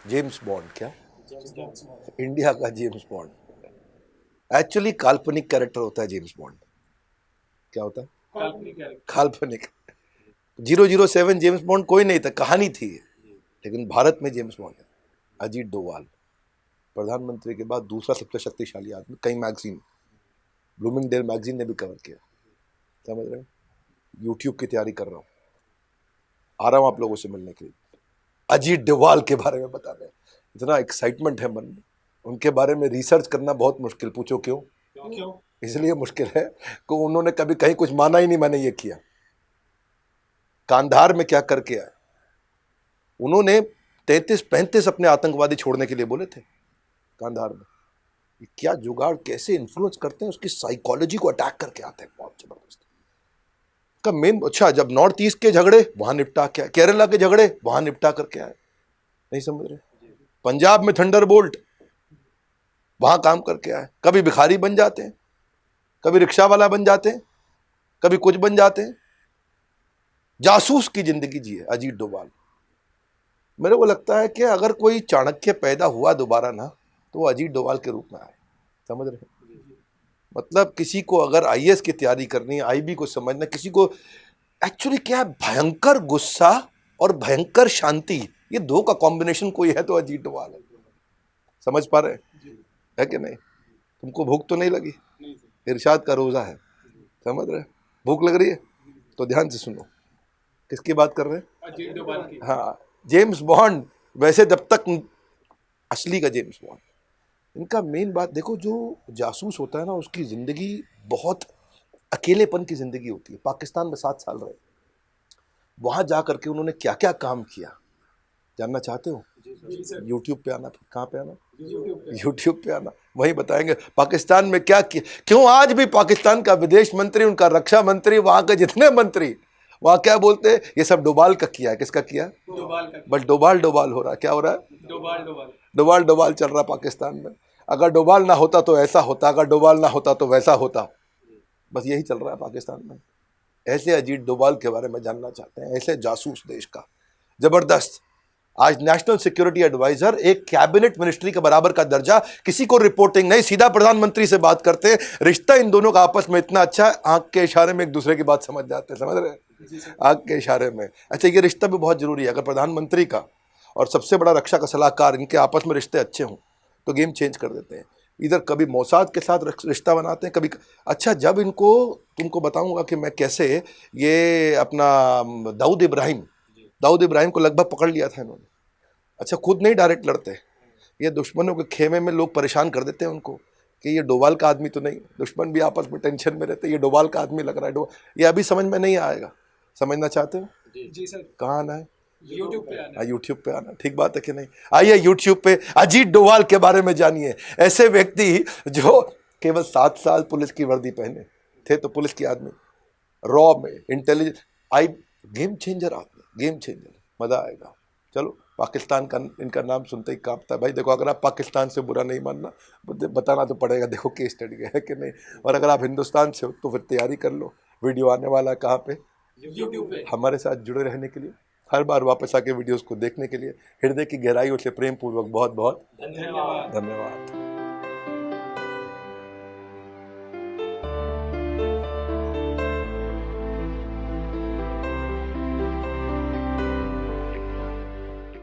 James bond क्या? India का James bond. Actually काल्पनिक कैरेक्टर होता है जेम्स बॉन्ड। क्या होता है? काल्पनिक। 007 जेम्स बॉन्ड कोई नहीं था, कहानी थी, लेकिन भारत में जेम्स बॉन्ड है अजीत डोभाल। प्रधानमंत्री के बाद दूसरा सबसे शक्तिशाली आदमी। कई मैगजीन, ब्लूमिंगडेल मैगजीन ने भी कवर किया। समझ रहे हो? यूट्यूब की तैयारी कर रहा हूँ, आ रहा हूँ आप लोगों से मिलने के लिए। अजीत डोभाल के बारे में बता रहे हैं, इतना एक्साइटमेंट है मन में। उनके बारे में रिसर्च करना बहुत मुश्किल। पूछो क्यों? इसलिए मुश्किल है कि उन्होंने कभी कहीं कुछ माना ही नहीं मैंने ये किया। कांधार में क्या करके आए उन्होंने? 33-35 अपने आतंकवादी छोड़ने के लिए बोले थे कांधार में। क्या जुगाड़, कैसे इन्फ्लुएंस करते हैं, उसकी साइकोलॉजी को अटैक करके आते हैं बहुत जबरदस्त का मेन। अच्छा, जब नॉर्थ ईस्ट के झगड़े वहां निपटा के आए, केरला के झगड़े वहां निपटा करके आए। नहीं समझ रहे? पंजाब में थंडरबोल्ट वहां काम करके आए। कभी भिखारी बन जाते हैं, कभी रिक्शा वाला बन जाते हैं, कभी कुछ बन जाते हैं। जासूस की जिंदगी जिए अजीत डोभाल। मेरे को लगता है कि अगर कोई चाणक्य पैदा हुआ दोबारा ना, तो वो अजीत डोभाल के रूप में आए। समझ रहे? मतलब किसी को अगर आईएएस की तैयारी करनी है, आईबी को समझना, किसी को एक्चुअली क्या है, भयंकर गुस्सा और भयंकर शांति, ये दो का कॉम्बिनेशन कोई है तो अजीत डोभाल है। समझ पा रहे है कि नहीं? तुमको भूख तो नहीं लगी? इरशाद का रोजा है, समझ रहे? भूख लग रही है तो ध्यान से सुनो। किसकी बात कर रहे हैं? अजीत डोभाल की। हाँ, जेम्स बॉन्ड। वैसे जब तक असली का जेम्स बॉन्ड, इनका मेन बात देखो, जो जासूस होता है ना, उसकी जिंदगी बहुत अकेलेपन की जिंदगी होती है। पाकिस्तान में 7 साल रहे, वहां जा करके उन्होंने क्या क्या काम किया, जानना चाहते हो? यूट्यूब पे आना। कहाँ पे आना? यूट्यूब पे आना, वही बताएंगे पाकिस्तान में क्या किया। क्यों आज भी पाकिस्तान का विदेश मंत्री, उनका रक्षा मंत्री, वहां के जितने मंत्री, वहां क्या बोलते हैं, ये सब डोभाल का किया है। किसका किया? डोभाल का। बस डोभाल डोभाल हो रहा है। क्या हो रहा है? डोभाल डोभाल डोभाल डोभाल चल रहा पाकिस्तान में। अगर डोभाल ना होता तो ऐसा होता, अगर डोभाल ना होता तो वैसा होता। बस यही चल रहा है पाकिस्तान में। ऐसे अजीत डोभाल के बारे में जानना चाहते हैं, ऐसे जासूस देश का जबरदस्त। आज नेशनल सिक्योरिटी एडवाइजर, एक कैबिनेट मिनिस्ट्री के बराबर का दर्जा, किसी को रिपोर्टिंग नहीं, सीधा प्रधानमंत्री से बात करते हैं। रिश्ता इन दोनों का आपस में इतना अच्छा है, आंख के इशारे में एक दूसरे की बात समझ जाते हैं। समझ रहे हैं? आंख के इशारे में। अच्छा, ये रिश्ता भी बहुत जरूरी है। अगर प्रधानमंत्री का और सबसे बड़ा रक्षा का सलाहकार, इनके आपस में रिश्ते अच्छे हों तो गेम चेंज कर देते हैं। इधर कभी मोसाद के साथ रिश्ता बनाते हैं, कभी। अच्छा, जब इनको, तुमको बताऊंगा कि मैं कैसे, ये अपना दाऊद इब्राहिम को लगभग पकड़ लिया था इन्होंने। अच्छा, खुद नहीं डायरेक्ट लड़ते, ये दुश्मनों के खेमे में लोग परेशान कर देते हैं उनको कि ये डोभाल का आदमी तो नहीं। दुश्मन भी आपस में टेंशन में रहते, ये डोभाल का आदमी लग रहा है। ये अभी समझ में नहीं आएगा। समझना चाहते हो? जी सर। कहाँ आना है? यूट्यूब पे आना। यूट्यूब पे आना, ठीक बात है कि नहीं? आइए यूट्यूब पे अजीत डोभाल के बारे में जानिए। ऐसे व्यक्ति जो केवल 7 साल पुलिस की वर्दी पहने थे, तो पुलिस की आदमी, रॉ में इंटेलिजेंस, आई, गेम चेंजर आदमी, गेम चेंजर। मजा आएगा। चलो, पाकिस्तान का इनका नाम सुनते ही कांपता है। भाई देखो, अगर आप पाकिस्तान से बुरा नहीं मानना, बताना तो पड़ेगा। देखो केस स्टडी है कि नहीं। और अगर आप हिंदुस्तान से हो तो फिर तैयारी कर लो। वीडियो आने वाला है कहाँ पे? यूट्यूब पे। हमारे साथ जुड़े रहने के लिए, हर बार वापस आके वीडियोस को देखने के लिए हृदय की गहराइयों से प्रेम पूर्वक बहुत बहुत धन्यवाद। धन्यवाद।